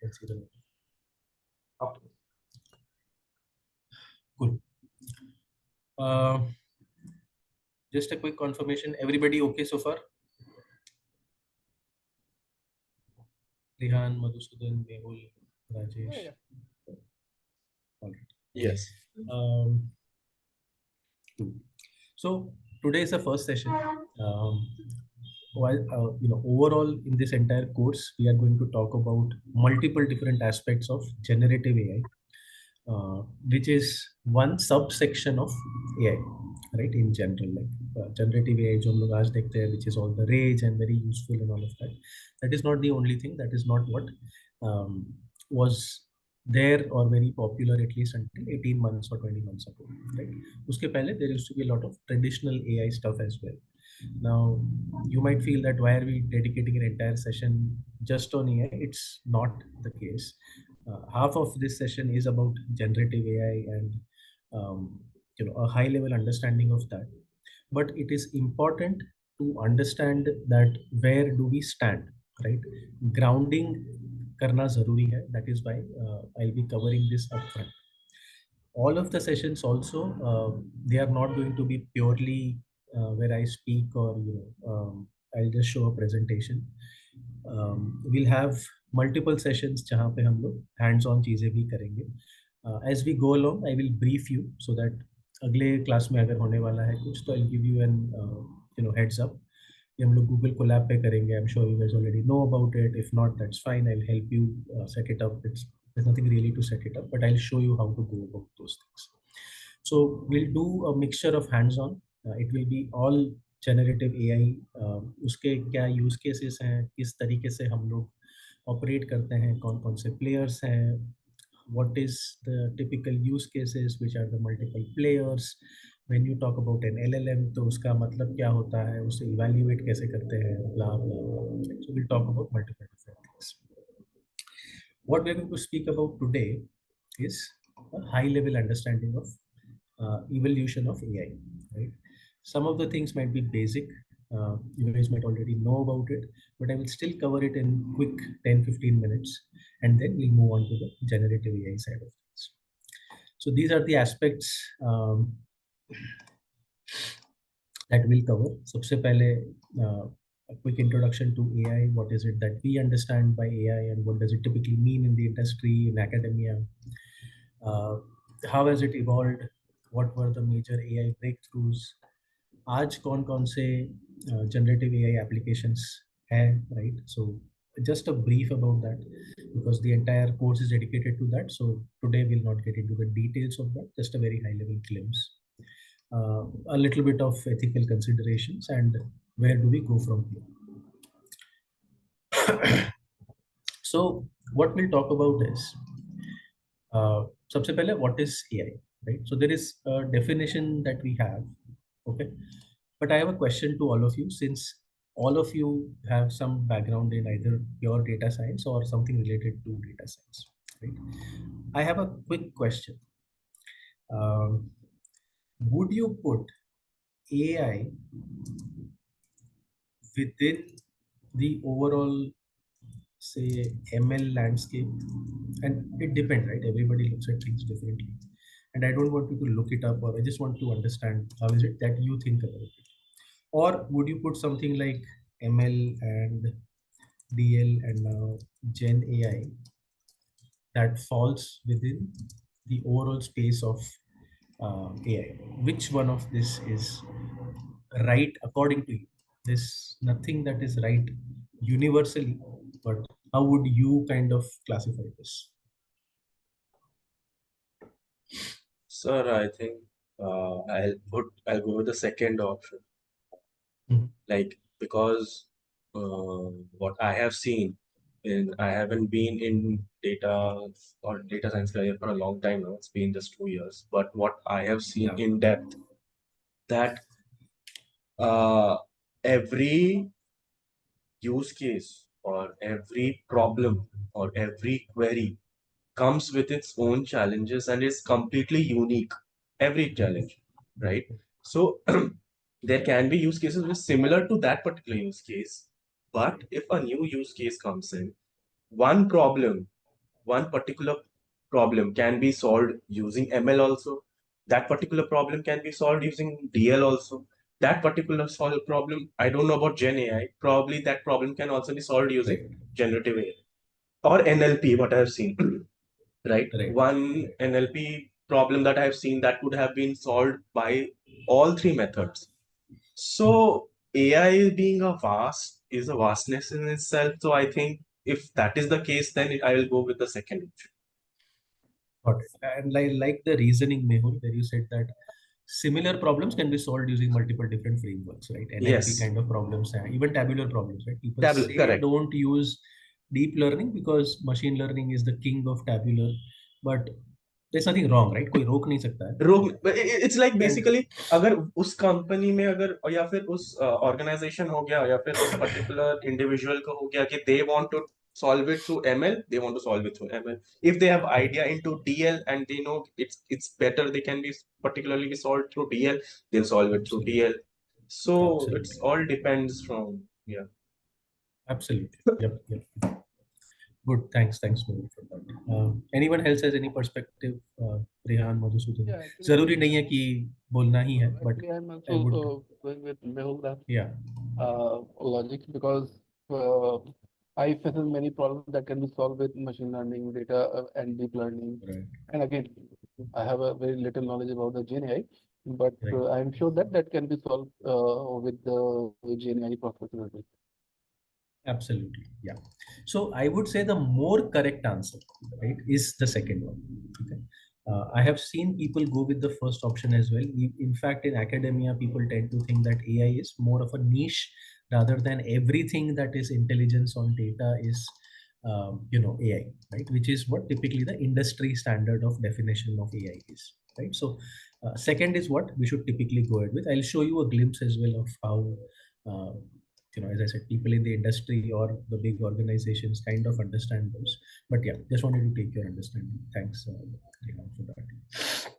can see the up. Good. Just a quick confirmation. Everybody okay so far? Rihan, Madhusudan, Mehul, Rajesh. Yeah. All right. Yes. So today is the first session. While overall in this entire course, we are going to talk about multiple different aspects of generative AI, which is one subsection of AI, right? In general, like generative AI, जो हम लोग आज देखते हैं, which is all the rage and very useful and all of that. That is not the only thing. That is not what was there or very popular at least until 18 months or 20 months ago, right? Uske pehle, there used to be a lot of traditional AI stuff as well. Now, you might feel that why are we dedicating an entire session just on AI? It's not the case. Half of this session is about generative AI and a high level understanding of that. But it is important to understand that where do we stand, right? Grounding karna zaruri hai. That is why I'll be covering this upfront. All of the sessions also, they are not going to be purely where I speak or I'll just show a presentation. We'll have multiple sessions जहाँ पे हम लोग hands-on चीजें भी करेंगे. As we go along, I will brief you so that अगले class में अगर होने वाला है कुछ तो I'll give you an heads up. ये हम लोग गूगल कोलैब पे करेंगे. I'm sure you guys already know about it. If not, that's fine. I'll help you set it up. There's nothing really to set it up, but I'll show you how to go about those things. So we'll do a mixture of hands-on. It will be all generative AI. उसके क्या use cases हैं, किस तरीके से हम लोग operate करते हैं, कौन कौन से players हैं, what is the typical use cases, which are the multiple players. When you talk about an LLM, तो उसका मतलब क्या होता है, उसे evaluate कैसे करते हैं, blah blah blah. So we'll talk about multiple different things. What we're going to speak about today is a high-level understanding of evolution of AI. Right? Some of the things might be basic. You guys might already know about it, but I will still cover it in quick 10-15 minutes, and then we'll move on to the generative AI side of things. So these are the aspects that we'll cover. सबसे पहले a quick introduction to AI. What is it that we understand by AI, and what does it typically mean in the industry, in academia? How has it evolved? What were the major AI breakthroughs? आज कौन से generative AI applications हैं, right? So just a brief about that, because the entire course is dedicated to that. So today we'll not get into the details of that, just a very high level glimpse. A little bit of ethical considerations and where do we go from here. So what we'll talk about is सबसे पहले what is AI, right? So there is a definition that we have, okay? But I have a question to all of you, since all of you have some background in either pure data science or something related to data science, right? I have a quick question. Would you put AI within the overall, say, ML landscape? And it depends, right? Everybody looks at things differently. And I don't want you to look it up, or I just want to understand how is it that you think about it. Or would you put something like ML and DL and now Gen AI that falls within the overall space of AI? Which one of this is right according to you? There's nothing that is right universally, but how would you kind of classify this? Sir, I think I'll go with the second option. Like, because what I have seen I haven't been in data or data science career for a long time now. It's been just 2 years. But what I have seen in depth, that every use case or every problem or every query comes with its own challenges and is completely unique. Every challenge, right? So there can be use cases which are similar to that particular use case, but if a new use case comes in, one problem one particular problem can be solved using ML also. That particular problem can be solved using DL also. That particular solved problem, I don't know about Gen AI. Probably that problem can also be solved using Right. generative AI or NLP, what I've seen. Right? Right. One Right. NLP problem that I've seen that could have been solved by all three methods. So AI being a vastness in itself. So I think if that is the case, then I will go with the second option. Got it. And I like the reasoning, Mehul, where you said that similar problems can be solved using multiple different frameworks, right? NLP Yes, kind of problems, even tabular problems, right? People tablet, say correct. don't use deep learning because machine learning is the king of tabular, but there's nothing wrong, right? कोई रोक नहीं सकता है. रोग it's like And basically अगर उस company में अगर या फिर उस ऑर्गेनाइजेशन हो गया या फिर उस पर्टिकुलर इंडिविजुअल को हो गया कि they want to solve it through ML, they want to solve it through ML. If they have correct, idea into DL and they know it's better, they can be particularly be solved through DL, they'll solve it through absolutely, DL. So it's absolutely, all depends from yeah. absolutely. Yep, yep. Good. Thanks, Mehul, for that. Anyone else has any perspective? Rehan, Madhusudan. Yeah, जरूरी नहीं है कि बोलना ही है, but actually, I'm I also would, going with Mehul that yeah, logic because uh, I face many problems that can be solved with machine learning, data, and deep learning. right, And again, I have a very little knowledge about the GenAI, but right. I'm sure that that can be solved with the GenAI possibility. Absolutely. Yeah. So I would say the more correct answer, right, is the second one. Okay. I have seen people go with the first option as well. In fact, in academia, people tend to think that AI is more of a niche rather than everything that is intelligence on data is, AI, right? Which is what typically the industry standard of definition of AI is, right? So, second is what we should typically go ahead with. I'll show you a glimpse as well of how. Uh, as I said, people in the industry or the big organizations kind of understand those. But yeah, just wanted to take your understanding. Thanks, Rehan, for that.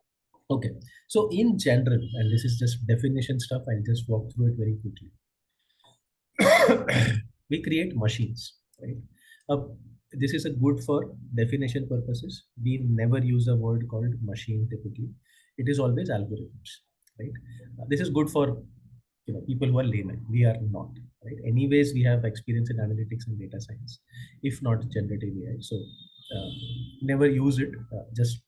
Okay, so in general, and this is just definition stuff, I'll just walk through it very quickly. We create machines, right? Uh, this is a good for definition purposes. We never use a word called machine typically. It is always algorithms, right? This is good for people who are laymen. We are not, right? Anyways, we have experience in analytics and data science, if not generative AI. So uh, never use it. Just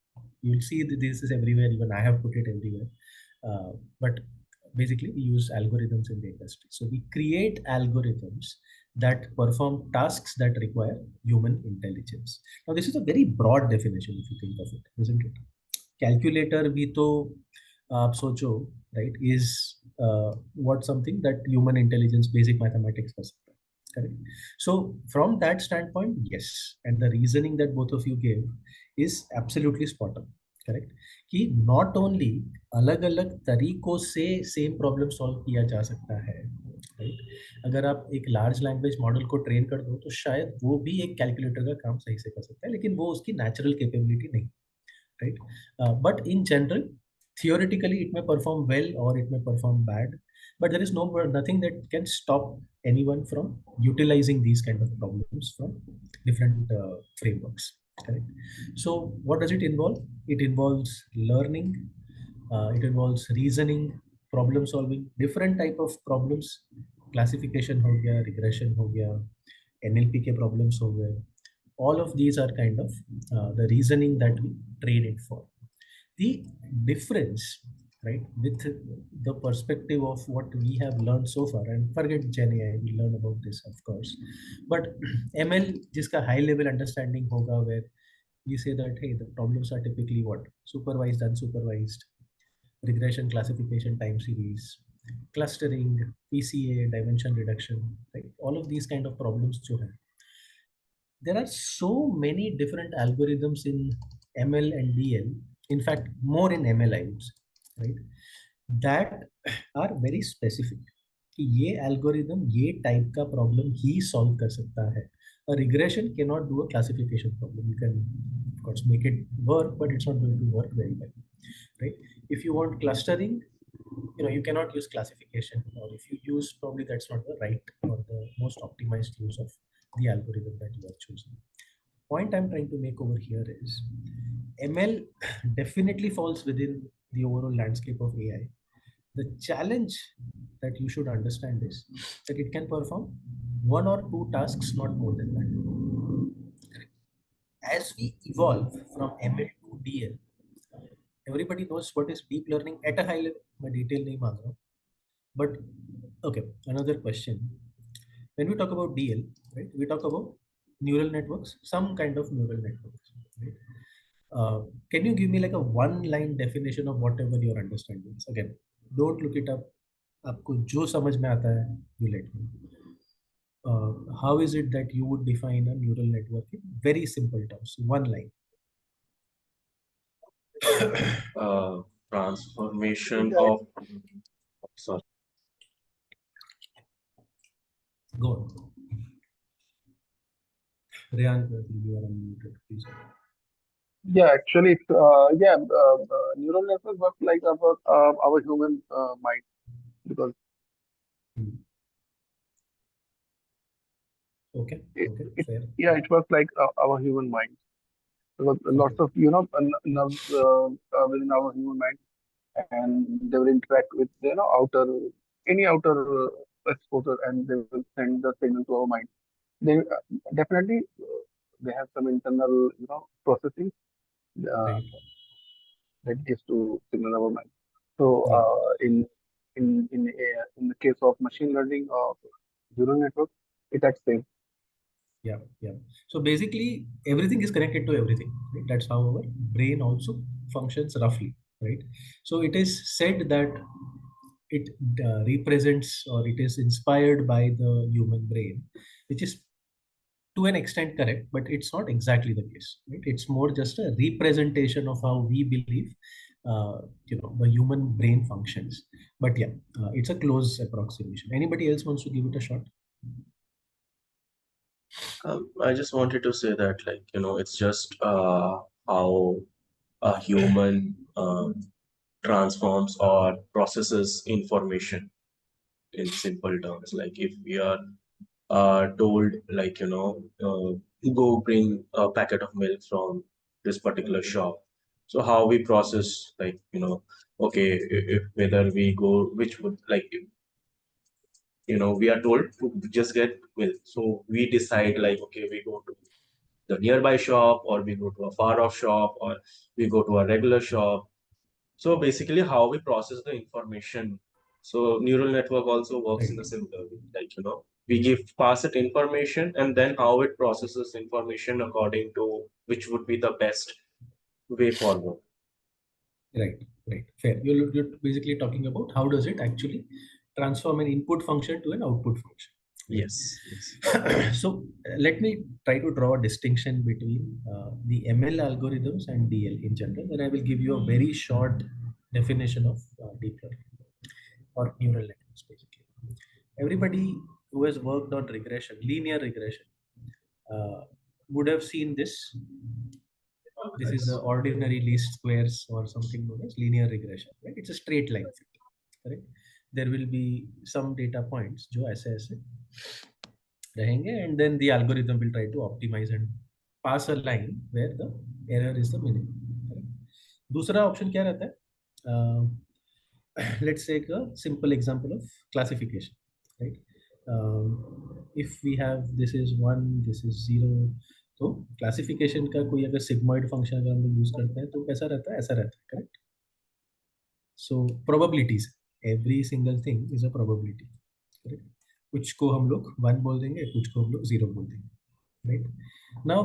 you'll see that this is everywhere. Even I have put it everywhere. But basically we use algorithms in the industry. So we create algorithms that perform tasks that require human intelligence. Now this is a very broad definition if you think of it, isn't it? Calculator भी तो आप सोचो, right, is what something that human intelligence basic mathematics कर सकता है. Correct. So from that standpoint, yes, and the reasoning that both of you gave is absolutely spot on. Correct, कि not only अलग अलग तरीकों से सेम प्रॉब्लम सॉल्व किया जा सकता है, राइट? अगर आप एक लार्ज लैंग्वेज मॉडल को ट्रेन कर दो तो शायद वो भी एक कैलकुलेटर का काम सही से कर सकता है, लेकिन वो उसकी नेचुरल कैपेबिलिटी नहीं, right? But in general, theoretically, it may perform well or it may perform bad, but there is nothing that can stop anyone from utilizing these kind of problems from different frameworks. Correct. So, what does it involve? It involves learning. It involves reasoning, problem solving, different type of problems. Classification हो गया, regression हो गया, NLP के problems हो गए. All of these are kind of the reasoning that we train it for. The difference, right, with the perspective of what we have learned so far, and forget Gen AI, we learn about this of course, but ML jiska high level understanding hoga, where we say that hey, the problems are typically what, supervised, unsupervised, regression, classification, time series, clustering, PCA, dimension reduction, right? All of these kind of problems jo hai, there are so many different algorithms in ML and DL. In fact, more in ML, I would say, right? That are very specific. कि ये algorithm ये type का problem ही solve कर सकता है. A regression cannot do a classification problem. You can, of course, make it work, but it's not going to work very well, right? If you want clustering, you cannot use classification, or if you use, probably that's not the right or the most optimized use of the algorithm that you are choosing. point I'm trying to make over here is ML definitely falls within the overall landscape of AI. The challenge that you should understand is that it can perform one or two tasks, not more than that. As we evolve from ML to DL, everybody knows what is deep learning at a high level. मैं detail नहीं मांग रहा हूँ. But okay, another question. When we talk about DL, right, we talk about neural networks, some kind of neural networks, right? Can you give me like a one-line definition of whatever your understanding is? Again, don't look it up. आपको जो समझ में आता है, you let me. How is it that you would define a neural network in very simple terms? One line. Transformation of, sorry. Go on. Rehan, you are unmuted, please. Yeah, actually, it's, neural network works like our human mind, because Okay, it, okay, it fair. yeah, it works like our human mind, because lots Okay, of nerves within our human mind, and they will interact with outer any outer exposure, and they will send the signal to our mind. They definitely they have some internal processing uh, right. that gives to signal our mind. So Yeah. in the case of machine learning or neural network, it acts same. Yeah, yeah. So basically, everything is connected to everything. Right? That's how our brain also functions roughly, right? So it is said that it represents or it is inspired by the human brain, which is to an extent correct, but it's not exactly the case. Right? It's more just a representation of how we believe, the human brain functions. But yeah, it's a close approximation. Anybody else wants to give it a shot? I just wanted to say that, like, it's just how a human transforms or processes information in simple terms. Like, if we are told, like, go bring a packet of milk from this particular shop. So how we process, like, okay, if whether we go, which would, like, we are told to just get milk. So we decide, like, okay, we go to the nearby shop, or we go to a far off shop, or we go to a regular shop. So basically how we process the information. So neural network also works Right, in a similar way. Like, we pass it information, and then how it processes information according to which would be the best way forward. right, right. Fair. You're basically talking about how does it actually transform an input function to an output function. Right? Yes, yes. So let me try to draw a distinction between the ML algorithms and DL in general. Then I will give you a very short definition of deep learning or neural networks, basically. Everybody who has worked on regression, linear regression, uh, would have seen this. This is the ordinary least squares or something known as linear regression. Right? It's a straight line fit. Correct? There will be some data points जो ऐसे ऐसे रहेंगे, and then the algorithm will try to optimize and pass a line where the error is the minimum. Correct? दूसरा option क्या रहता है? Let's take a simple example of classification, right? If we have this is 1, this is 0, तो classification का कोई अगर sigmoid function अगर हम लोग यूज करते हैं तो कैसा रहता है, ऐसा रहता है. Correct. So probabilities, every single thing is a probability. Correct. कुछ को हम लोग 1 बोल देंगे, कुछ को हम लोग 0 बोल देंगे. Right. Now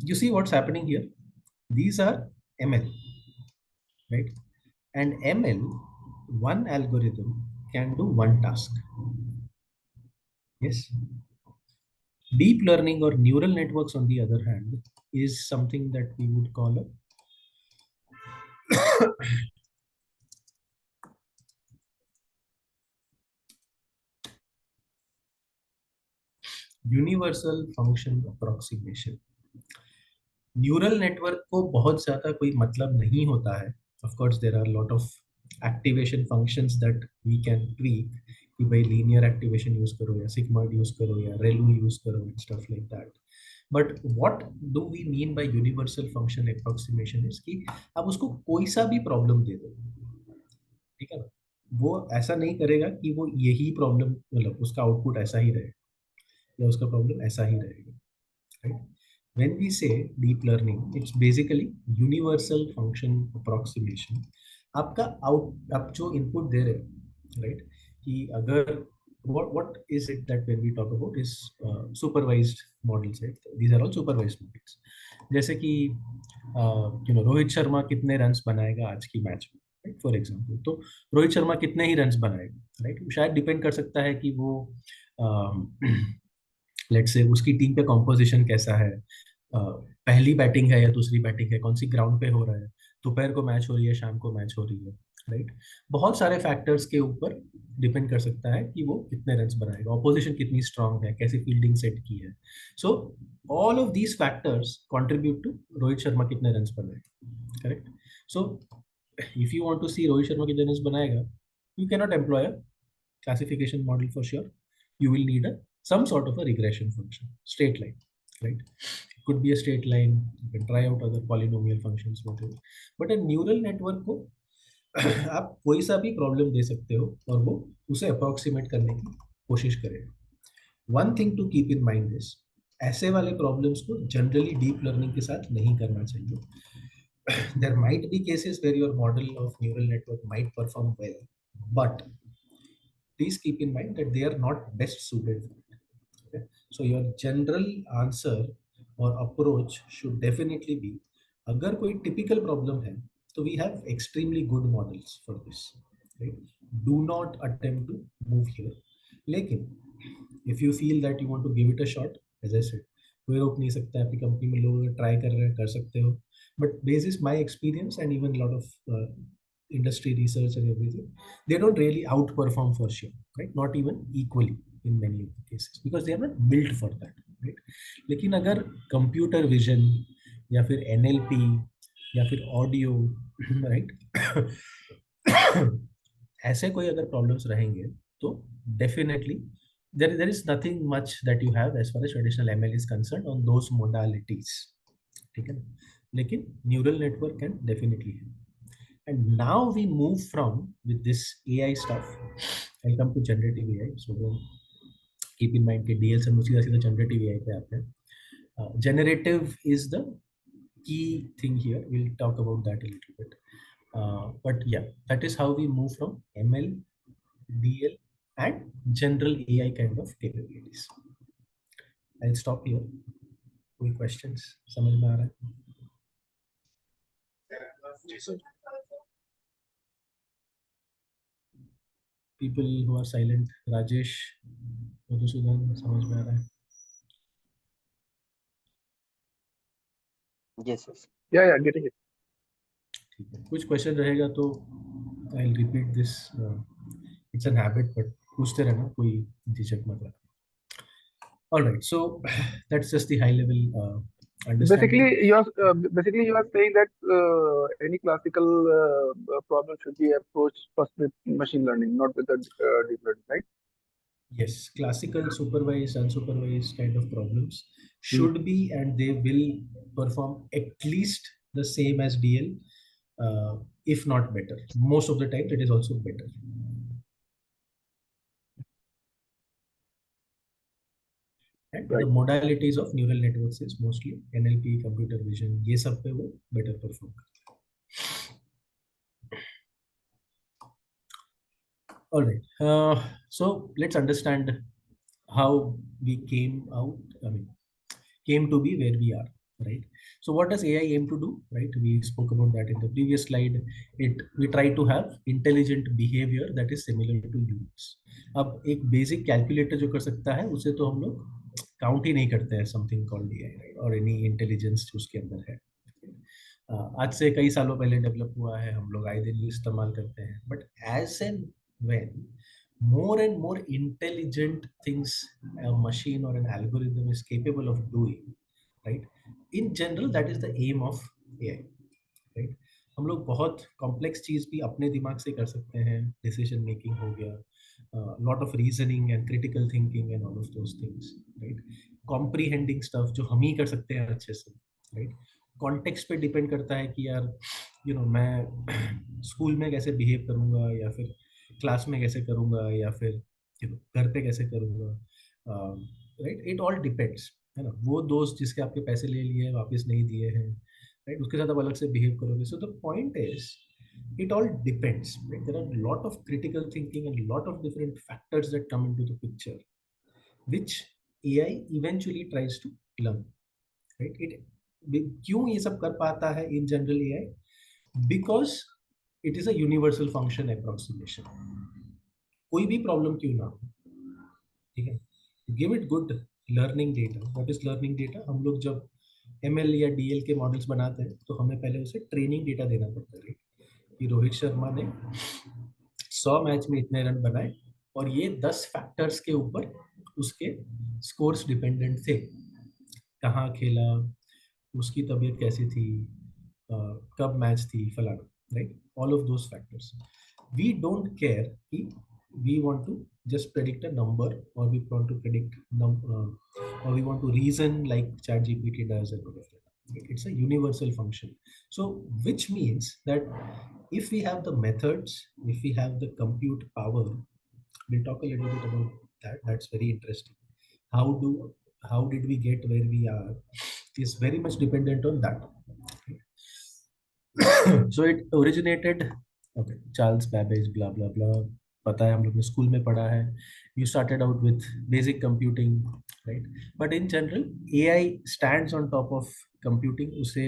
you see what's happening here. These are ML, right? And ML, one algorithm can do one task. Yes. Deep learning or neural networks, on the other hand, is something that we would call a universal function approximation. Neural network को बहुत ज्यादा कोई मतलब नहीं होता है. Of course there are lot of activation functions that we can tweak, कि भाई लीनियर एक्टिवेशन यूज करो या सिग्मॉइड यूज करो या रेलू यूज करो and stuff like that. But what do we mean by universal function approximation is कि आप उसको कोई सा भी प्रॉब्लम दे दो, ठीक है ना, वो ऐसा नहीं करेगा कि वो यही प्रॉब्लम, मतलब उसका आउटपुट ऐसा ही रहेगा या उसका प्रॉब्लम ऐसा ही रहेगा, right? When we say deep learning, it's basically universal function approximation. आपका आउट, आप जो इनपुट दे रहे हैं, राइट, कि अगर what is it that when we talk about is supervised models, right? These are all supervised models. जैसे कि रोहित शर्मा कितने रन्स बनाएगा आज की मैच में, राइट, फॉर एग्जांपल, तो रोहित शर्मा कितने ही रन्स बनाएगा, राइट, शायद डिपेंड कर सकता है कि वो लेट्स से उसकी टीम पे कॉम्पोजिशन कैसा है, पहली बैटिंग है या दूसरी बैटिंग है, कौन सी ग्राउंड पे हो रहा है, दोपहर को मैच हो रही है, शाम को मैच हो रही है, राइट। बहुत सारे फैक्टर्स के ऊपर डिपेंड कर सकता है कि वो कितने रन्स बनाएगा, ऑपोजिशन कितनी स्ट्रांग है, कैसी फील्डिंग सेट की है। So all of these factors contribute to Rohit Sharma कितने रन्स बनाएगा, correct. So if you want to see Rohit Sharma कितने रन्स बनाएगा, you can not employ classification model for sure. You will need some sort of a regression function, straight line, right? It could be a straight line. You can try out other polynomial functions, whatever. But a neural network को आप कोई सा भी problem दे सकते हो और वो उसे अप्रोक्सीमेट करने की कोशिश करेगा। One thing to keep in mind is, ऐसे वाले प्रॉब्लम्स को जनरली डीप लर्निंग के साथ नहीं करना चाहिए। There might be cases where your model of neural network might perform well, but please keep in mind that they are not best suited for it. Okay? So your general answer or approach should definitely be, अगर कोई typical problem है तो we have extremely good models for this, right? Do not attempt to move here. लेकिन if you feel that you want to give it a shot, as I said, कोई रोक नहीं सकता है, आपकी कंपनी में लोग ट्राई कर रहे हैं, कर सकते हो, but basis my experience and even lot of industry research and everything, they don't really outperform for sure, right? Not even equally in many of the cases because they are not built for that, right? लेकिन अगर computer vision या फिर NLP या फिर audio, right, ऐसे कोई अगर problems रहेंगे तो definitely there is nothing much that you have as far as traditional ML is concerned on those modalities, ठीक है ना, लेकिन न्यूरल नेटवर्क कैन डेफिनेटली है। And now we move from with this AI stuff. I'll come to generative AI. So keep in mind कि DL से हम सीधा सीधा generative AI पे आते हैं। Generative is the key thing here. We'll talk about that a little bit. But yeah, that is how we move from ML, DL, and general AI kind of capabilities. I'll stop here. कोई questions? समझ में आ रहा है? जी sir. People who are silent, Rajesh, Madhusudan, समझ में आ रहा है? Yes, yes. Yeah, getting it. ठीक है, कुछ क्वेश्चन रहेगा तो I will repeat this, it's an habit, but पूछते रहना, कोई झिझक मत रखना। Alright, so that's just the high level understanding. Basically you are saying that any classical problem should be approached first with machine learning, not with the deep learning, right? Yes, classical supervised, unsupervised kind of problems should be, and they will perform at least the same as DL, if not better. Most of the time it is also better. And Right. the modalities of neural networks is mostly NLP, computer vision, ये सब पे वो better perform करते हैं. All right. So let's understand how we came out. I mean, came to be where we are, right? So what does AI aim to do, right? We spoke about that in the previous slide. We try to have intelligent behavior that is similar to humans. अब एक basic calculator जो कर सकता है उसे तो हम लोग काउंट ही नहीं करते हैं, समथिंग कॉल्ड AI, राइट, और एनी इंटेलिजेंस जो उसके अंदर है। आज से कई सालों पहले डेवलप हुआ है, हम लोग आए दिन इस्तेमाल करते हैं, but as and when more and more intelligent things a machine or an algorithm is capable of doing, right, in general that is the aim of AI, right? हम लोग बहुत कॉम्प्लेक्स चीज भी अपने दिमाग से कर सकते हैं, डिसीजन मेकिंग हो गया, lot of reasoning and critical thinking and all of those things, right? Comprehending stuff जो हम ही कर सकते हैं अच्छे से, राइट. कॉन्टेक्स्ट पे डिपेंड करता है कि यार मैं स्कूल में कैसे बिहेव करूंगा, या फिर क्लास में कैसे करूंगा, या फिर घर पे कैसे करूंगा, राइट. इट ऑल डिपेंड्स, है ना. वो दोस्त जिसके आपके पैसे ले लिए वापस नहीं दिए हैं, राइट, उसके साथ आप अलग से बिहेव करोगे. So the point is it all depends, right? There are a lot of critical thinking and a lot of different factors that come into the picture, which AI eventually tries to learn, right? क्यों ये सब कर पाता है in general AI? Because it is a universal function approximation. कोई भी problem क्यों ना हो, ठीक है, give it good learning data. What is learning data? हम लोग जब ML या DL के मॉडल्स बनाते हैं तो हमें पहले उसे ट्रेनिंग डेटा देना पड़ता है, कि रोहित शर्मा ने 100 मैच में इतने रन बनाए और ये 10 फैक्टर्स के ऊपर उसके स्कोर्स डिपेंडेंट थे. कहाँ खेला, उसकी तबीयत कैसी थी, कब मैच थी, फलाना, right. All of those factors. We don't care कि we want to just predict a number, or we want to predict or we want to reason like ChatGPT does and whatever. It's a universal function. So which means that if we have the methods, if we have the compute power, we'll talk a little bit about that. That's very interesting. how do how did we get where we are is very much dependent on that. So it originated, okay, Charles Babbage, blah blah blah. पता है, हम लोग ने school में पढ़ा है. You started out with basic computing, right? But in general, AI stands on top of computing. उसे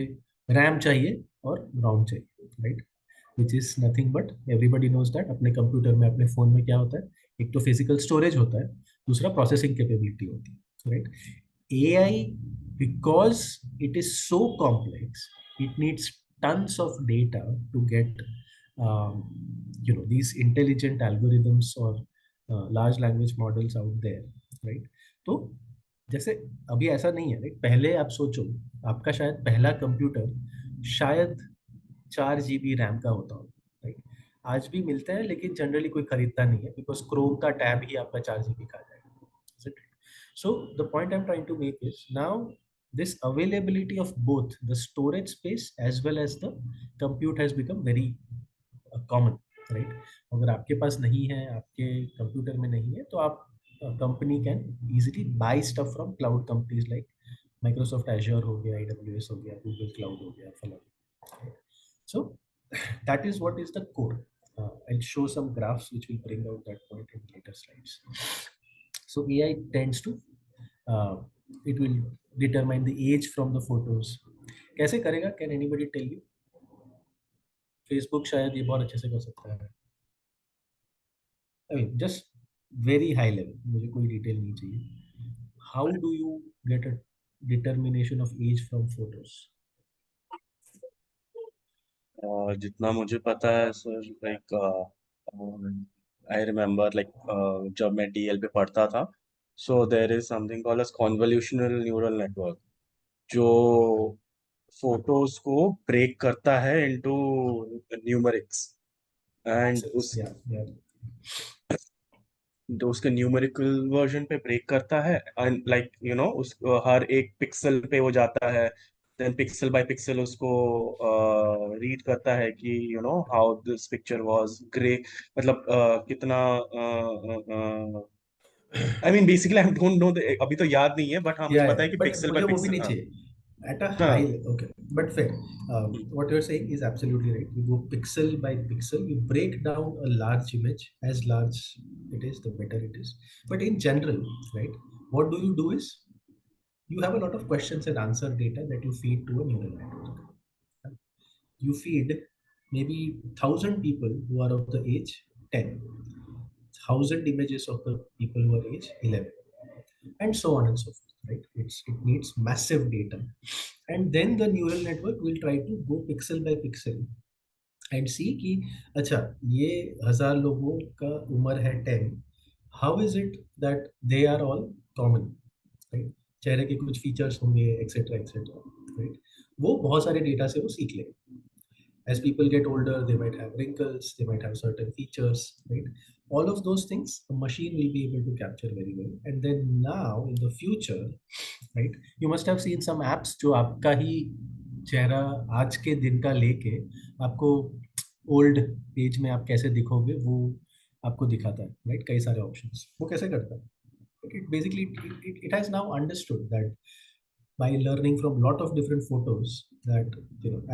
RAM चाहिए और ROM चाहिए, right? Which is nothing but, everybody knows that अपने कंप्यूटर में, अपने फोन में क्या होता है? एक तो फिजिकल स्टोरेज होता है, दूसरा प्रोसेसिंग कैपेबिलिटी होती है, right. AI, because it is so complex, it needs tons of data to get these intelligent algorithms or large language models out there, right. तो जैसे अभी ऐसा नहीं है, राइट. पहले आप सोचो, आपका शायद पहला कंप्यूटर शायद 4 GB रैम का होता हो, राइट. आज भी मिलते हैं लेकिन जनरली कोई खरीदता नहीं है, बिकॉज क्रोम का टैब ही आपका 4 GB खा जाएगा. So the point I'm trying to make is, now this availability of both the storage space as well as the compute has become very common, right. अगर आपके पास नहीं है, आपके कंप्यूटर में नहीं है, तो आप company can easily buy stuff from cloud companies like Microsoft Azure हो गया, AWS हो गया, Google Cloud हो गया, फलाना. So that is what is the core. I'll show some graphs which will bring out that point in later slides. So AI tends to uh, it will determine the age from the photos. कैसे करेगा? Can anybody tell you? Facebook शायद ये बहुत अच्छे से कर सकता है. I mean, just very high level. मुझे कोई डिटेल नहीं चाहिए. How do you get a determination of age from photos? जितना मुझे पता है sir, like I remember, like जब मैं DL पे पढ़ता था, so there is something called as convolutional neural network, जो फोटोज को ब्रेक करता है इनटू न्यूमेरिक्स, एंड उस Yeah, yeah. तो उसके न्यूमेरिकल वर्जन पे ब्रेक करता है, एंड लाइक उस हर एक पिक्सल पे वो जाता है, देन पिक्सल बाय पिक्सल उसको रीड करता है कि how this picture was grey, मतलब कितना, I mean basically I don't know, अभी तो याद नहीं है, बट हाँ मुझे Yeah, पता yeah. है कि But पिक्सल बाय मुझे वो भी पिक्सल. नहीं हाँ. चाहिए. At a high हाँ. level, okay. But fair. What you're saying is absolutely right. You go pixel by pixel. You break down a large image. As large it is, the better it is. But in general, right? What do you do is, you have a lot of questions and answer data that you feed to a neural network. You feed maybe 1,000 people who are of the age 10, 1,000 images of the people who are age 11, and so on and so forth, right. It needs massive data, and then the neural network will try to go pixel by pixel and see कि अच्छा, ये 1,000 लोगों का उम्र है 10, how is it that they are all common, right. चेहरे के कुछ फीचर्स होंगे, एक्सेट्रा एक्सेट्रा, राइट. वो बहुत सारे डेटा से वो सीख लेगा. As people get older, they might have wrinkles, they might have certain features, right. all of those things a machine will be able to capture very well. And then now in the future, right, you must have seen some apps जो आपका ही चेहरा आज के दिन का लेके आपको old age में आप कैसे दिखोगे वो आपको दिखाता है, राइट, कई सारे ऑप्शंस वो कैसे करता है. It basically it has now understood that by learning from lot of different photos that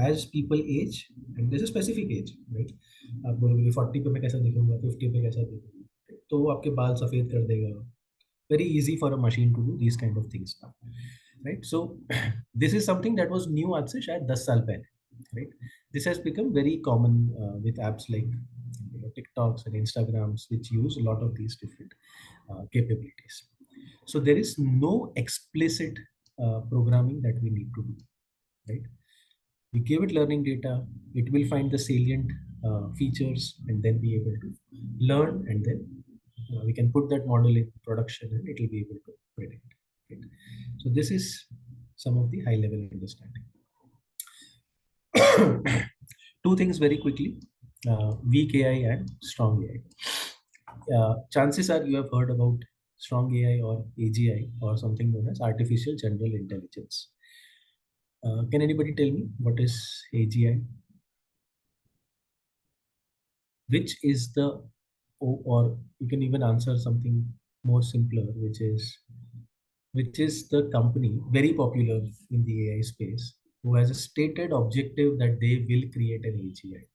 as people age, and there's a specific age, right, आप बोलोगे 40 पे मैं कैसा दिखूंगा, 50 पे कैसा दिखूंगा, तो वो आपके बाल सफेद कर देगा. Very easy for a machine to do these kind of things now, right? So this is something that was new आज से शायद 10 साल पहले, right? This has become very common with apps like TikToks and Instagrams, which use a lot of these different capabilities. So there is no explicit programming that we need to do, right? We give it learning data, it will find the salient features and then be able to learn, and then we can put that model in production and it will be able to predict. Right? So this is some of the high level understanding. Two things very quickly, weak AI and strong AI. Chances are you have heard about strong AI or AGI or something known as artificial general intelligence. Can anybody tell me what is AGI? Which is the, or you can even answer something more simpler, which is the company very popular in the AI space who has a stated objective that they will create an AGI.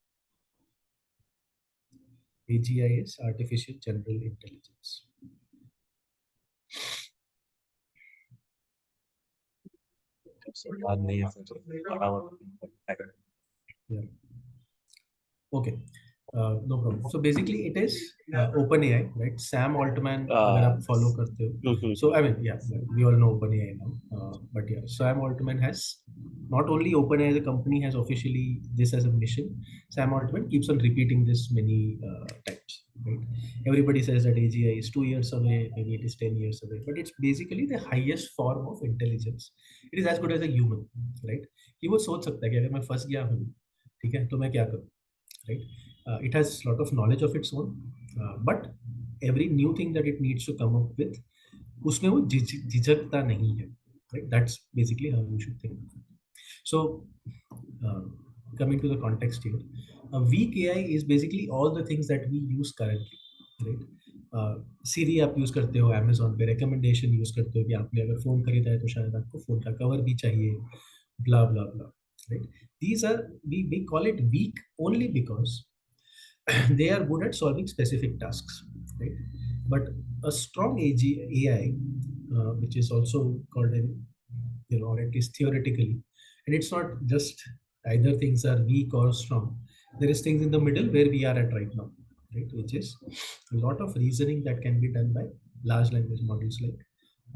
AGI is artificial general intelligence. Yeah. Okay. No problem. So basically, it is OpenAI, right? Sam Altman, अगर आप follow करते हो. So I mean, yeah, we all know OpenAI now. But yeah, Sam Altman has not only OpenAI as a company has officially this as a mission. Sam Altman keeps on repeating this many times, right? Everybody says that AGI is 2 years away, maybe it is 10 years away, but it's basically the highest form of intelligence. It is as good as a human, right? कि वो सोच सकता है कि अगर मैं फंस गया हूँ, ठीक है, तो मैं क्या करूँ, right? It has a lot of knowledge of its own, but every new thing that it needs to come up with, उसमें वो झिझकता नहीं है, right? That's basically how you should think. So, uh, coming to the context here, a weak AI is basically all the things that we use currently, right? सीरी आप use करते हो, Amazon पे recommendation use करते हो कि आपने अगर phone खरीदा है तो शायद आपको फोन का कवर भी चाहिए, blah blah blah, right? These are, we call it weak only because they are good at solving specific tasks, right? But a strong AI, which is also called an, or at least theoretically, and it's not just either things are weak or strong. There is things in the middle where we are at right now, right? Which is a lot of reasoning that can be done by large language models like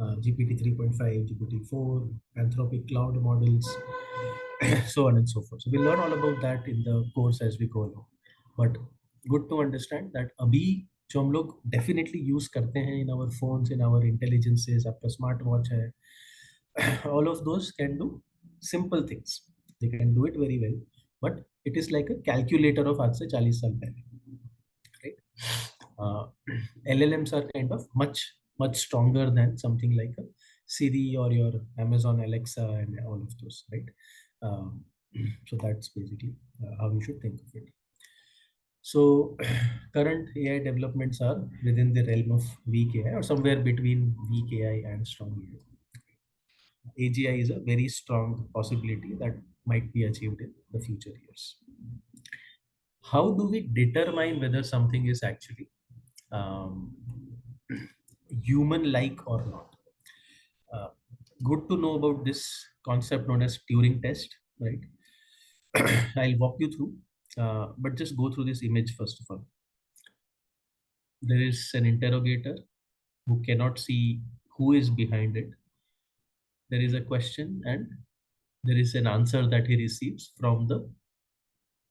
GPT 3.5, GPT 4, Anthropic cloud models, so on and so forth. So we'll learn all about that in the course as we go along. But good to understand that अभी जो हम लोग definitely use करते हैं in our phones, in our intelligences, आपका smart watch है, all of those can do simple things. They can do it very well, but it is like a calculator of आज से 40 साल पहले, right? Uh, LLMs are kind of much stronger than something like a Siri or your Amazon Alexa and all of those, right? Um, so that's basically how you should think of it. So current AI developments are within the realm of weak AI or somewhere between weak AI and strong AI. AGI is a very strong possibility that might be achieved in the future years. How do we determine whether something is actually um, human-like or not? Uh, Good to know about this concept known as Turing test, right? I'll walk you through, but just go through this image first of all. There is an interrogator who cannot see who is behind it. There is a question and there is an answer that he receives from the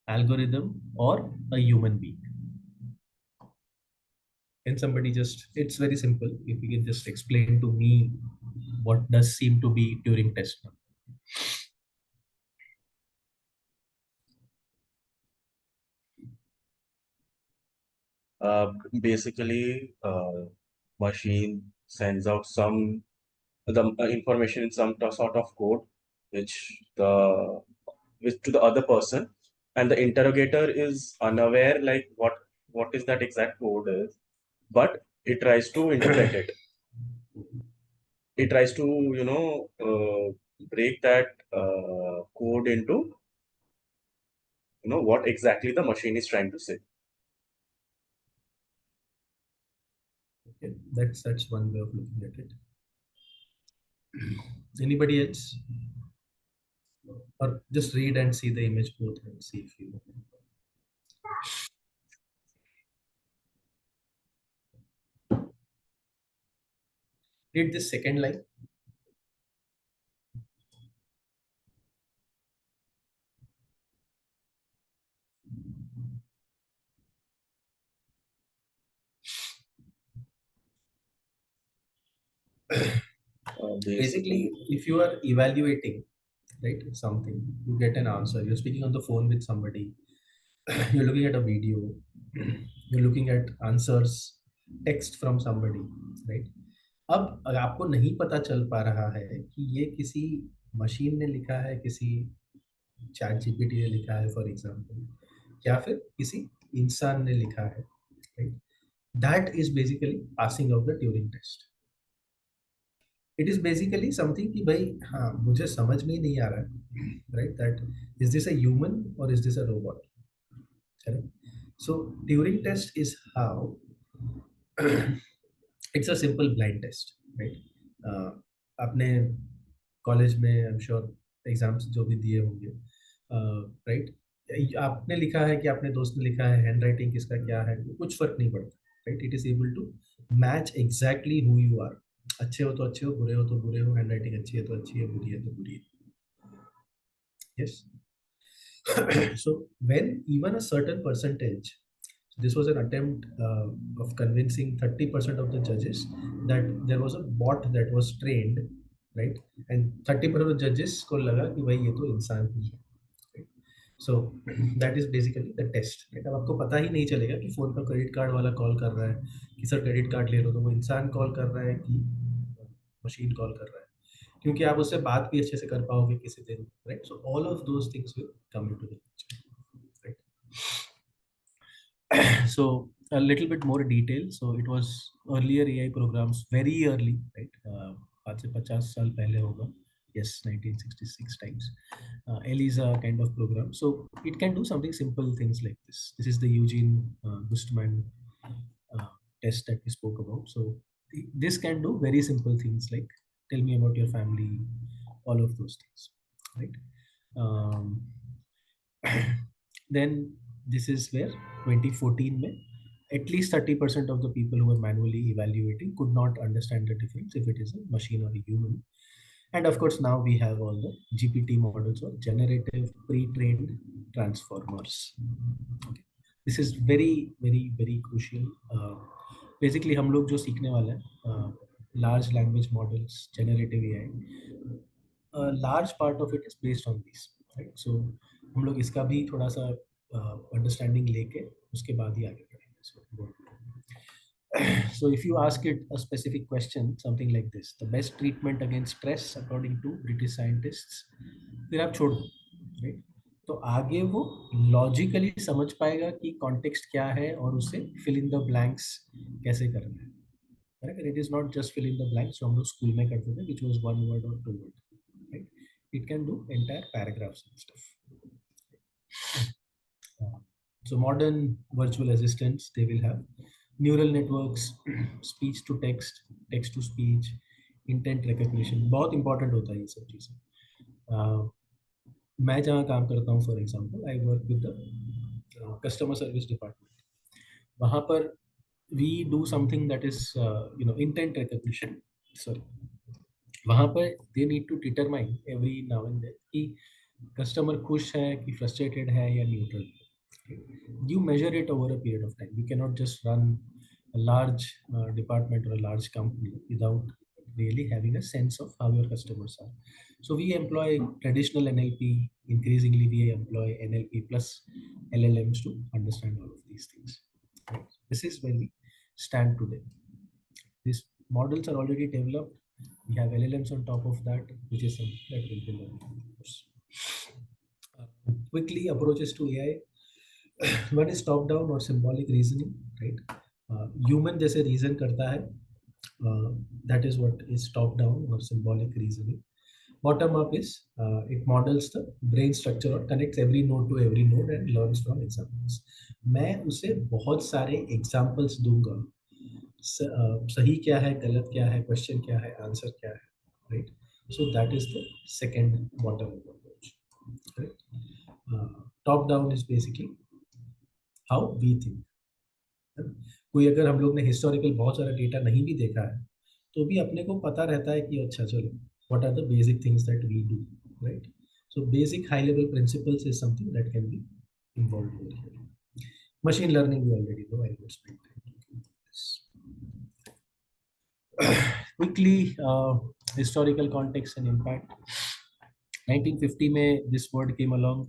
algorithm or a human being. Can somebody just, it's very simple. If you can just explain to me what does seem to be Turing test now. Basically, machine sends out some the information in some sort of code, which the which to the other person, and the interrogator is unaware like what is that exact code is, but it tries to interpret it. It tries to break that code into what exactly the machine is trying to say. Okay, that's one way of looking at it. Anybody else? Or just read and see the image both and see if you read this second line. Basically, if you are evaluating, right, something, you get an answer. You're speaking on the phone with somebody. You're looking at a video. You're looking at answers, text from somebody, right? अब अगर आपको नहीं पता चल पा रहा है कि ये किसी मशीन ने लिखा है, किसी चैट जीपीटी ने लिखा है फॉर एग्जांपल, या फिर किसी इंसान ने लिखा है, right, that is basically passing of the Turing test. It is basically something कि भाई हाँ मुझे समझ में ही नहीं आ रहा है, right, that is this a human और is this a robot, correct. So Turing test is how it's a simple blind test, right. आपने कॉलेज में आई एम श्योर एग्जाम्स जो भी दिए होंगे, राइट, आपने लिखा है कि आपने दोस्त ने लिखा है, हैंड राइटिंग किसका क्या है कुछ फर्क नहीं पड़ता, right. It is able to match exactly who you are. अच्छे हो तो अच्छे हो, बुरे हो तो बुरे हो, हैंड राइटिंग अच्छी है तो अच्छी है, बुरी है तो बुरी है. Yes. So when even a certain percentage, so this was an attempt of convincing 30% of the judges that there was a bot that was trained, right, and 30% of the judges को लगा कि भाई ये तो इंसान ही है, right? So that is basically the test, right? अब आपको पता ही नहीं चलेगा कि फोन पर क्रेडिट कार्ड वाला कॉल कर रहा है कि सर क्रेडिट कार्ड ले लो, तो वो इंसान कॉल कर रहा है कि मशीन कॉल कर रहा है, क्योंकि आप उससे बात भी अच्छे से कर पाओगे किसी दिन, right. So all of those things will come into the picture, right. So a little bit more detail. So it was earlier AI programs, very early, right. आज से 50 साल पहले होगा. Yes, 1966 times. ELISA kind of program. So it can do something simple things like this. This is the Eugene Gustman test that we spoke about. So this can do very simple things like tell me about your family, all of those things, right. Um, then this is where 2014 mein, at least 30% of the people who were manually evaluating could not understand the difference if it is a machine or a human. And of course now we have all the GPT models or generative pre-trained transformers. Okay. This is very very very crucial. Basically हम लोग जो सीखने वाले हैं, large language models, generative AI, a large part of it is based on these, right. So हम लोग इसका भी थोड़ा सा अंडरस्टैंडिंग लेके उसके बाद ही आगे बढ़ेंगे. So if you ask it a specific question, something like this, the best treatment against stress according to British scientists, फिर आप छोड़ दो, right. तो आगे वो लॉजिकली समझ पाएगा कि कॉन्टेक्स्ट क्या है और उसे फिल इन द ब्लैंक्स कैसे करना है, correct. It is not just fill in the blanks जो हम लोग स्कूल में करते थे, which was one word or two word, right. It can do entire paragraphs and stuff. So modern virtual assistants, they will have neural networks, speech to text, text to speech, intent recognition. बहुत important होता है ये सब चीज़ें. मैं जहाँ काम करता हूँ, for example I work with the customer service department. वहाँ पर we do something that is intent recognition. Sorry, वहाँ पर they need to determine every now and then कि कस्टमर खुश है कि फ्रस्ट्रेटेड है या neutral. You measure it over a period of time. You cannot just run a large department or a large company without really having a sense of how your customers are. So we employ traditional NLP. Increasingly, we employ NLP plus LLMs to understand all of these things. Right? This is where we stand today. These models are already developed. We have LLMs on top of that, which is something that will be learning, of course. Quickly, approaches to AI. One is top down or symbolic reasoning, right? Human जैसे reason करता है, that is what is top down or symbolic reasoning. Bottom up is it models the brain structure or connects every node to every node and learns from examples. मैं उसे बहुत सारे examples दूंगा. सही क्या है, गलत क्या है, क्वेश्चन क्या है, आंसर क्या है, right? So that is the second bottom up approach, right? Top down is basically how we think. कोई अगर हम लोग ने हिस्टोरिकल बहुत सारा डेटा नहीं भी देखा है तो भी अपने को पता रहता है कि अच्छा चलो what are the basic things that we do, right? So basic high level principles is something that can be involve here. Machine learning we already know, I would spend quickly. Historical context and impact. 1950 में this word came along.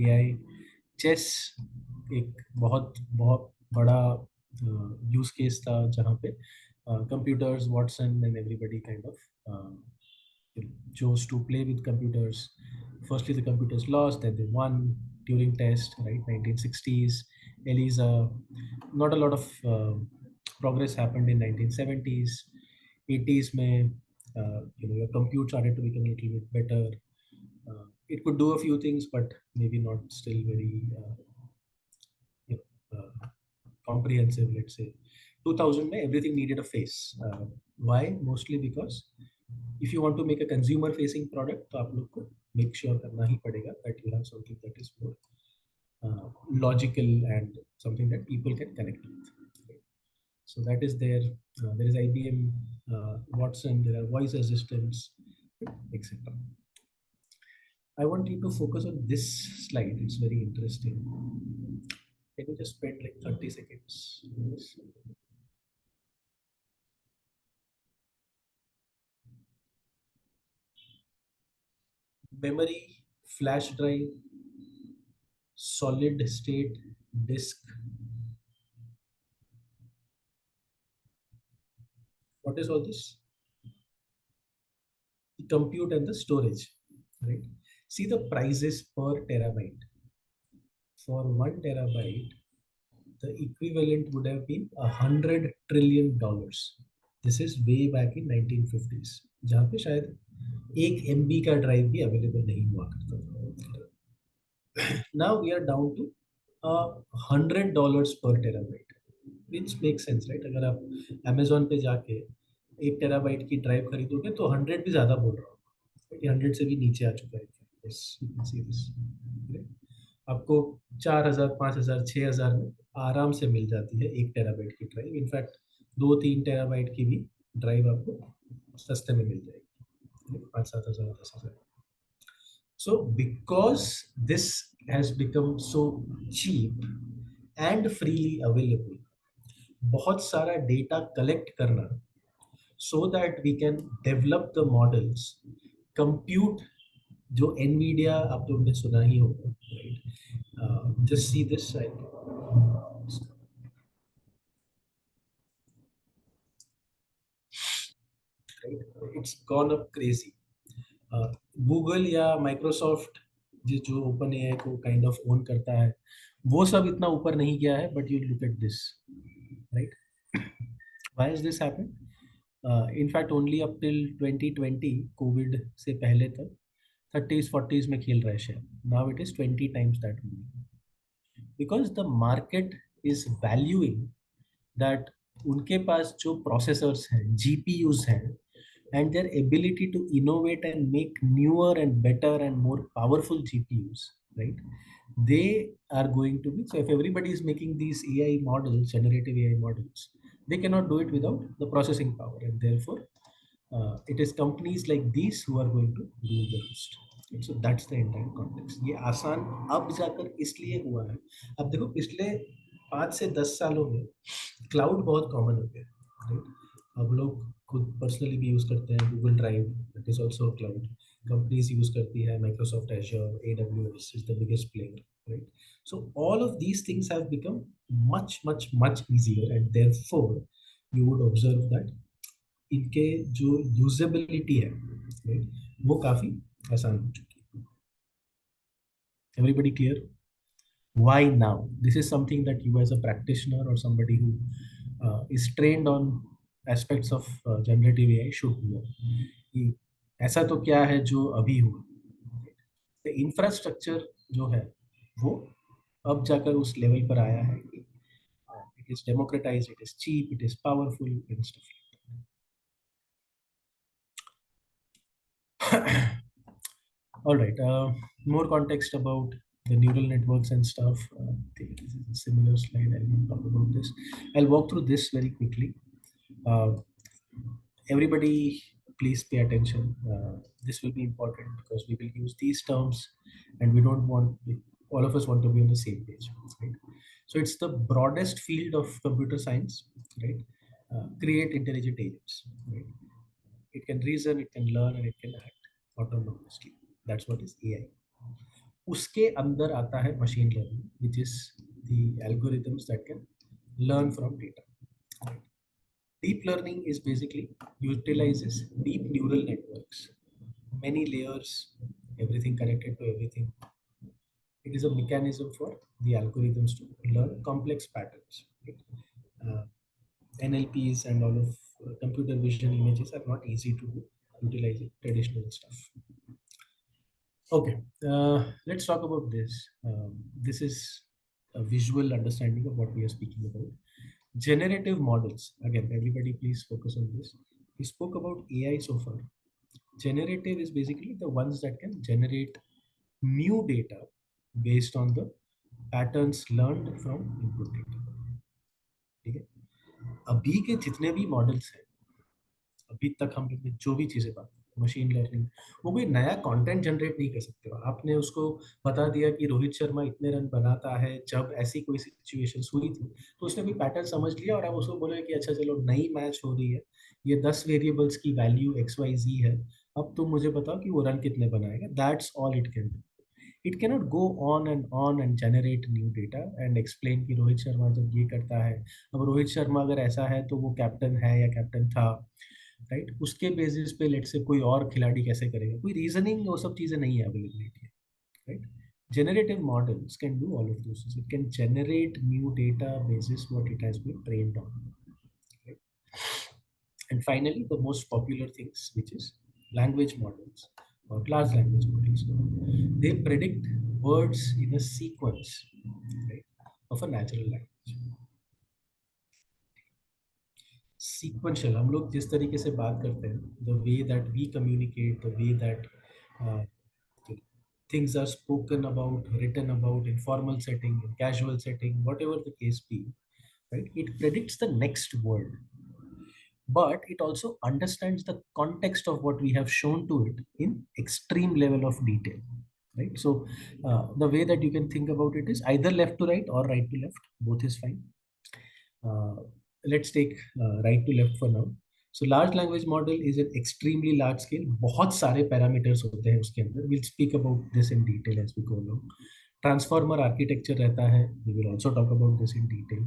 AI, chess एक बहुत बहुत बड़ा use case था जहाँ पे computers, Watson and everybody kind of chose to play with computers. Firstly, the computers lost, then they won during test, right? 1960s, ELISA. Not a lot of progress happened in 1970s. 80s mein, your compute started to become a little bit better. It could do a few things, but maybe not still very comprehensive, let's say. 2000 mein, everything needed a face. Why? Mostly because if you want to make a consumer facing product, तो आप लोग को make sure करना ही पड़ेगा that you have something that is more logical and something that people can connect with. So that is there. There is IBM, Watson, there are voice assistants, etc. I want you to focus on this slide. It's very interesting. Can you just spend like 30 seconds on this? Memory, flash drive, solid state disk. What is all this? The compute and the storage, right? See the prices per terabyte. For 1 terabyte, the equivalent would have been $100 trillion. This is way back in 1950s, जहाँ पे शायद 1 MB का drive भी available नहीं हुआ करता था. Now we are down to $100 per terabyte, which makes sense, right? अगर आप Amazon पे जाके 1 टेराबाइट की ड्राइव खरीदोगे तो 100 भी ज़्यादा बोल रहा हूँ, 100 से भी नीचे आ चुका है. Yes, you can see this. आपको 4000, 5000, 6000 में आराम से मिल जाती है 1 टेराबाइट की ड्राइव. इनफैक्ट 2-3 टेराबाइट की भी ड्राइव आपको सस्ते में मिल जाएगी, 5-7 हजार, 10 हजार. So because this has become so cheap and freely available, बहुत सारा डेटा कलेक्ट करना so that we can develop the models, compute, जो NVIDIA आप लोगों ने सुना ही होगा, right? Just see this side. Right? It's gone up crazy. Google या Microsoft जो ओपन एआई को काइंड ऑफ ओन करता है, वो सब इतना ऊपर नहीं गया है. But you look at this, right? Why is this happen? In fact only up till 2020, Covid से पहले तक 30s-40s में खेल रहा है share. Now it is 20 times that money, because the market is valuing that उनके पास जो प्रोसेसर्स हैं, GPUs हैं, and their ability to innovate and make newer and better and more powerful GPUs, right? They are going to be, so if everybody is making these AI models, generative AI models, they cannot do it without the processing power, and therefore it is companies like these who are going to rule the roost. And so that's the entire context. ये आसान अब जाकर इसलिए हुआ है. अब देखो पिछले 5 से 10 सालों में क्लाउड बहुत कॉमन हो गया, राइट? अब लोग खुद पर्सनली भी यूज करते हैं Google Drive, that is also cloud. Companies use करती है, Microsoft Azure, AWS is the biggest player, right? So all of these things have become much easier, and therefore you would observe that इनके जो usability है, right, वो काफी आसान हो चुकी है. Everybody clear? Why now? This is something that you as a practitioner or somebody who is trained on aspects of generative AI should know. कि ऐसा तो क्या है जो अभी हुआ. इंफ्रास्ट्रक्चर जो है वो अब जाकर उस लेवल पर आया है कि it is democratize, it is cheap, it is powerful and stuff. All right. More context about the neural networks and stuff. I think this is a similar slide. I will talk about this. I'll walk through this very quickly. Uh, Everybody, please pay attention. This will be important because we will use these terms, and we don't want all of us want to be on the same page, right? So it's the broadest field of computer science, right? Create intelligent agents, right? It can reason, it can learn, and it can act autonomously. That's what is AI. उसके अंदर आता है machine learning, which is the algorithms that can learn from data. Right? Deep learning is basically utilizes deep neural networks, many layers, everything connected to everything. It is a mechanism for the algorithms to learn complex patterns. Right? Uh, NLPs and all of computer vision images are not easy to do utilizing traditional stuff. Okay, let's talk about this. This is a visual understanding of what we are speaking about. Generative models. Again, everybody please focus on this. We spoke about AI so far. Generative is basically the ones that can generate new data based on the patterns learned from input data. ठीक है. अभी के जितने भी models हैं, अभी तक हम लोग ने जो भी चीजें बात, मशीन लर्निंग, वो कोई नया कंटेंट जनरेट नहीं कर सकते हो. आपने उसको बता दिया कि रोहित शर्मा इतने रन बनाता है, जब ऐसी कोई सिचुएशन हुई थी तो उसने कोई पैटर्न समझ लिया और आप उसको बोले कि अच्छा चलो नई मैच हो रही है, ये 10 वेरिएबल्स की वैल्यू XYZ है, अब तुम मुझे बताओ कि वो रन कितने बनाएगा. That's all it can do. It cannot go on and generate new data and explain कि रोहित शर्मा जब ये करता है, अब रोहित शर्मा अगर ऐसा है तो वो कैप्टन है या कैप्टन था, राइट? उसके बेसिस पे लेट से कोई और खिलाड़ी कैसे करेगा, कोई रीजनिंग, वो सब चीजें नहीं है availability, right? Generative models can do all of those. It can generate new data basis what it has been trained on. Right? And finally, the most popular things, which is language models or large language models. They predict words in a sequence, right, of a natural language. Sequential. हम लोग जिस तरीके से बात करते हैं, the way that we communicate, the way that uh, things are spoken about, written about in formal setting, in casual setting, whatever the case be, right? It predicts the next word, but it also understands the context of what we have shown to it in extreme level of detail, right? So the way that you can think about it is either left to right or right to left, both is fine. uh, let's take right to left for now. So large language model is an extremely large scale, बहुत सारे parameters होते हैं उसके अंदर. We'll speak about this in detail as we go along. Transformer architecture रहता है, we will also talk about this in detail.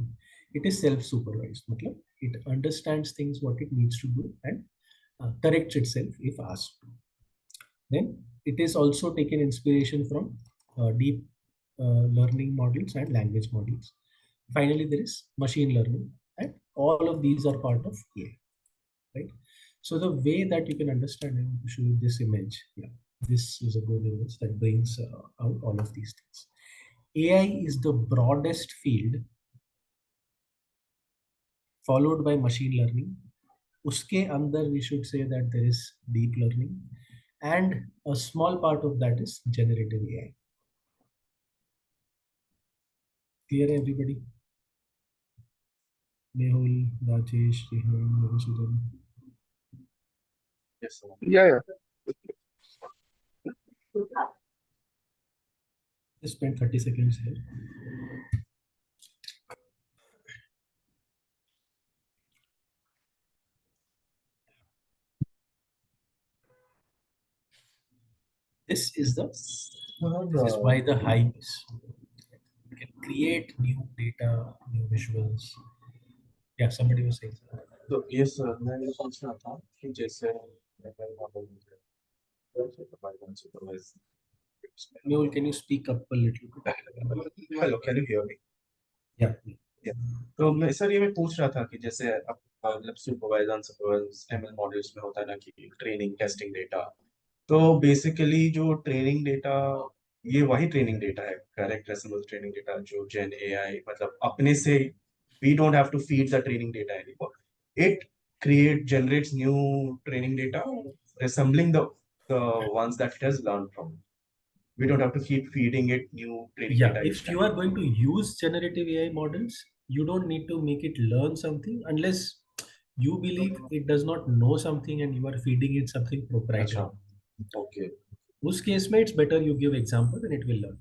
It is self supervised, मतलब it understands things what it needs to do and corrects itself if asked. Then it is also taken inspiration from deep learning models and language models. Finally, there is machine learning, and all of these are part of AI, right? So the way that you can understand, I want to show you this image. Yeah, this is a good image that brings out all of these things. AI is the broadest field, followed by machine learning. Uske andar we should say that there is deep learning, and a small part of that is generative AI. Clear, everybody? Mehul, Rajesh, Rehan, Madhusudan. Yes, sir. Yeah, yeah. Just spend 30 seconds here. this is why the hype is. You can create new data, new visuals. Yeah, somebody was saying something. तो ये sir मैं ये सोच रहा था कि जैसे Mehul, can you speak up a little bit? Hello, can you hear me? Yeah. Yeah. तो मैं सर ये मैं पूछ रहा था कि जैसे अब मतलब सुपरवाइज अनसुपरवाइज एमएल मॉडल्स में होता है ना कि ट्रेनिंग टेस्टिंग डेटा, तो बेसिकली जो ट्रेनिंग डेटा ये वही ट्रेनिंग डेटा है, करेक्ट रेसनेबल ट्रेनिंग डेटा जो जेन एआई मतलब अपने से we don't have to feed the training data anymore, it create generates new training data resembling the ones that it has learned from. We don't have to keep feeding it new training Yeah, data each if time. you are going to use generative AI models, you don't need to make it learn something unless you believe it does not know something and you are feeding it something proprietary. अच्छा, okay, उस case में it's better you give example and it will learn.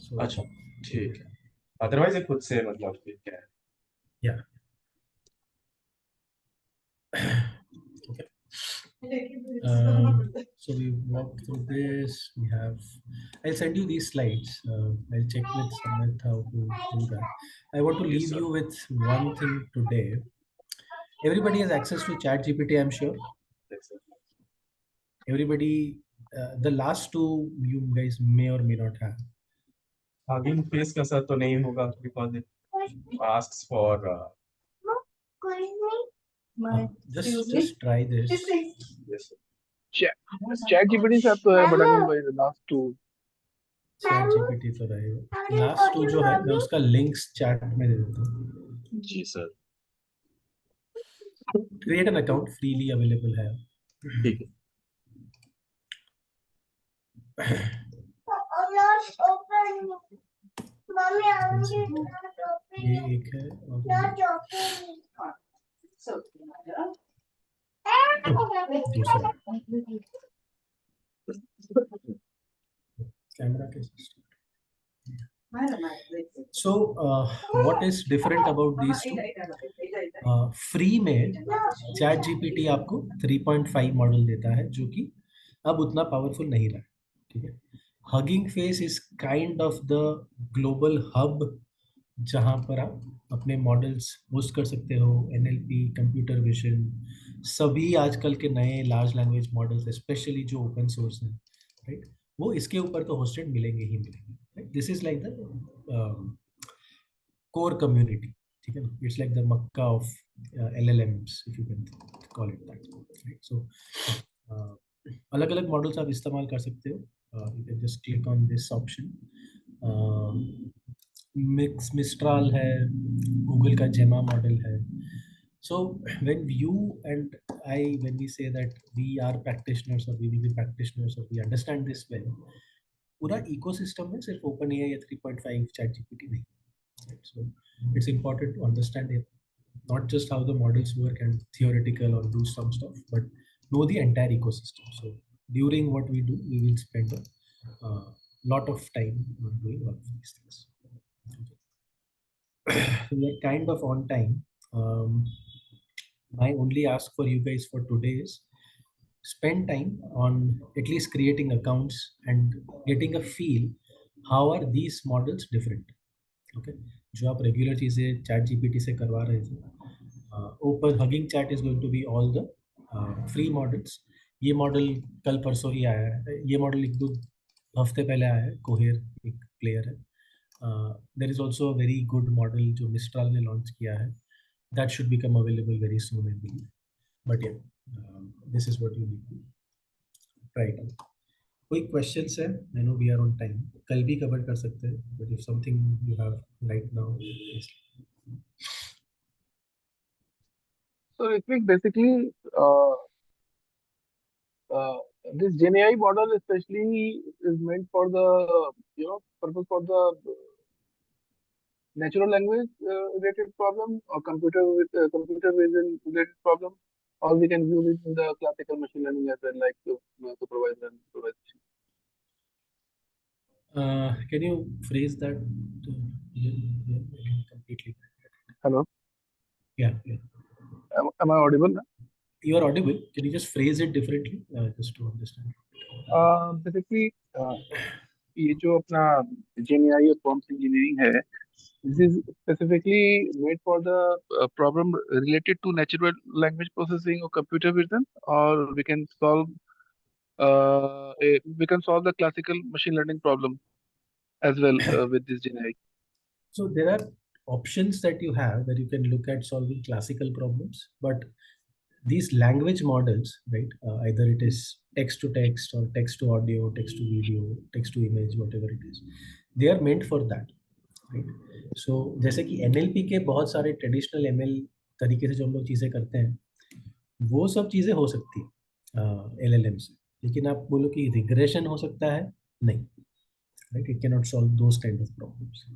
So अच्छा, ठीक है, otherwise ये खुद से मतलब कि क्या है. yeah. Okay. So we walked through this. We have. I'll send you these slides. I'll check with Samit how to do that. I want to Yes, leave sir. you with one thing today. Everybody has access to ChatGPT, I'm sure. Yes, sir. Everybody, the last two you guys may or may not have. Hugging face का sir तो नहीं होगा because it asks for Just try this. yes, sir. Chat GPT साथ तो है, but again भाई last to ChatGPT तो रहेगा. लास्ट टू जो है मैं उसका लिंक्स चैट में दे देता हूँ. जी sir, Create an account, freely available है. ठीक है. ये एक है और दूसरा कैमरा के system. So what is different about these two? Free में चैट जीपीटी आपको 3.5 मॉडल देता है जो कि अब उतना पावरफुल नहीं रहा. ठीक है. Hugging face is kind of the global hub जहां पर आप अपने मॉडल्स होस्ट कर सकते हो. एनएलपी, कंप्यूटर विजन, सभी आजकल के नए लार्ज लैंग्वेज मॉडल्स स्पेशली जो ओपन सोर्स हैं, राइट, वो इसके ऊपर तो होस्टेड मिलेंगे ही मिलेंगे. This is like the core community. ठीक है ना. It's like the Mecca of LLMs if you can call it that, right? So अलग अलग मॉडल्स आप इस्तेमाल कर सकते हो. You can just click on this option. मिस्ट्राल है, गूगल का जेमा मॉडल है. So when you and I, when we say that we are practitioners or we will be practitioners or we understand this well, पूरा ecosystem में सिर्फ open AI या 3.5 chat GPT नहीं. So it's important to understand it, not just how the models work and theoretical or do some stuff, but know the entire ecosystem. So during what we do, we will spend a lot of time on doing all of these things. So we're kind of on time. My only ask for you guys for today is spend time on at least creating accounts and getting a feel how are these models different. Okay. जो आप regular चीज़ें chat GPT से करवा रहे थे, open hugging chat is going to be all the free models. ये model कल परसों ही आया है. ये मॉडल 1-2 हफ्ते पहले आया है. कोहेर एक प्लेयर है. There is also a very good model जो मिस्ट्राल ने लॉन्च किया है. That should become available very soon I believe. But yeah this is what you need to try it out. कोई क्वेश्चंस है? I know we are on time. कल भी cover कर सकते हैं, but if something you have right now. So Ritvik, basically, uh, this Gen AI model especially is meant for the purpose for the natural language related problem or computer vision related problem, or we can use it in the classical machine learning as well, like supervised and supervised. Can you phrase that completely? Hello, Yeah, yeah. am I audible now? You are audible. Can you just phrase it differently, just to understand? Basically, ये जो अपना GenAI और prompt engineering है, this is specifically made for the problem related to natural language processing or computer vision, or we can solve the classical machine learning problem as well with this GenAI. So there are options that you have that you can look at solving classical problems, but these language models, right? Either it is text to text or text to audio, text to video, text to image, whatever it is, they are meant for that, right? So जैसे कि NLP के बहुत सारे traditional ML तरीके से जो हम लोग चीज़ें करते हैं, वो सब चीज़ें हो सकती है LLM से, लेकिन आप बोलो कि रिग्रेशन हो सकता है, नहीं, right? It can not solve those kind of problems.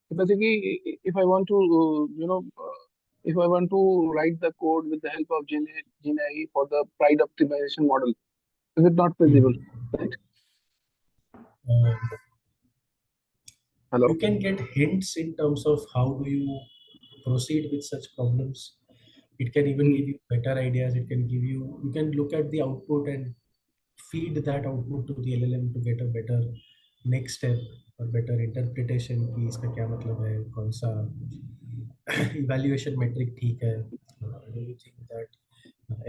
So basically, if I want to, if I want to write the code with the help of GenAI for the pride optimization model, is it not feasible? Right? You Hello. can get hints in terms of how do you proceed with such problems. It can even Hmm. give you better ideas. It can give you can look at the output and feed that output to the LLM to get a better next step or better interpretation कि इसका क्या मतलब है, कौन सा evaluation metric ठीक है. Do you think that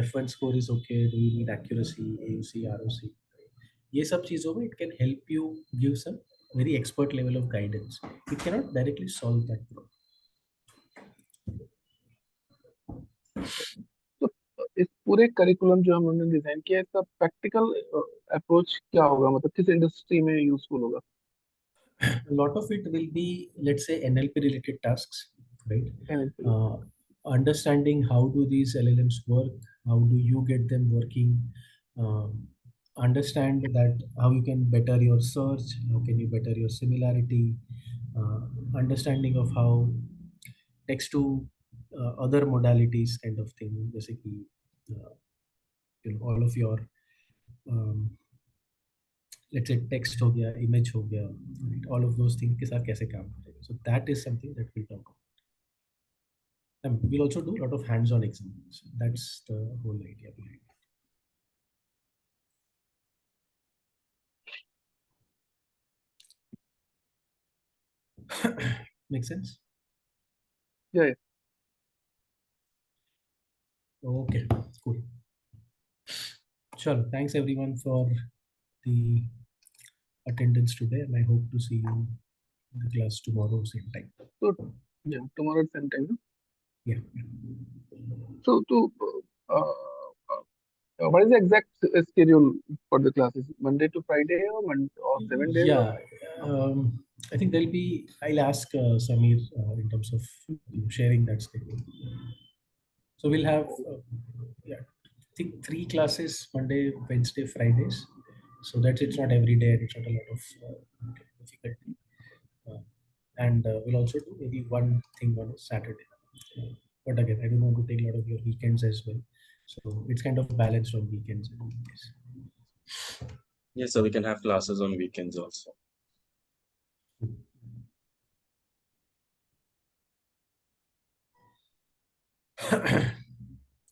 F1 score is okay? Do you need accuracy, AUC, ROC? ये सब चीज़ों में it can help you give some very expert level of guidance. It cannot directly solve that problem. तो इस पूरे curriculum जो हम लोगों ने डिजाइन किया है, इसका प्रैक्टिकल अप्रोच क्या होगा, मतलब किस इंडस्ट्री में यूजफुल होगा? A lot of it will be, let's say, NLP related tasks, right? NLP. Uh, Understanding how do these LLMs work, how do you get them working, understand that how you can better your search, how can you better your similarity, uh, understanding of how text to other modalities kind of thing, basically, all of your um, let's say text हो गया, image हो गया, right? All of those things के साथ कैसे काम करेगा. So that is something that we'll talk about. And we'll also do a lot of hands-on examples. That's the whole idea behind it. Make sense? Yeah, yeah. Okay, cool. Sure. Thanks everyone for the attendance today, and I hope to see you in the class tomorrow same time. So yeah, tomorrow at same time. No? Yeah. So to what is the exact schedule for the classes? Monday to Friday or 7 days or? Yeah. I think there'll be. I'll ask Samir in terms of sharing that schedule. So we'll have, yeah, I think 3 classes Monday, Wednesday, Fridays. So that it's not every day and it's not a lot of difficulty. Uh, and we'll also do maybe one thing on a Saturday. But again, I don't want to take a lot of your weekends as well. So it's kind of balanced on weekends and weekdays. Yeah, so we can have classes on weekends also.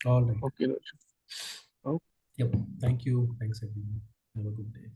All right. Okay, Raj. Oh. Yep. Thank you. Thanks everyone. Have a good day.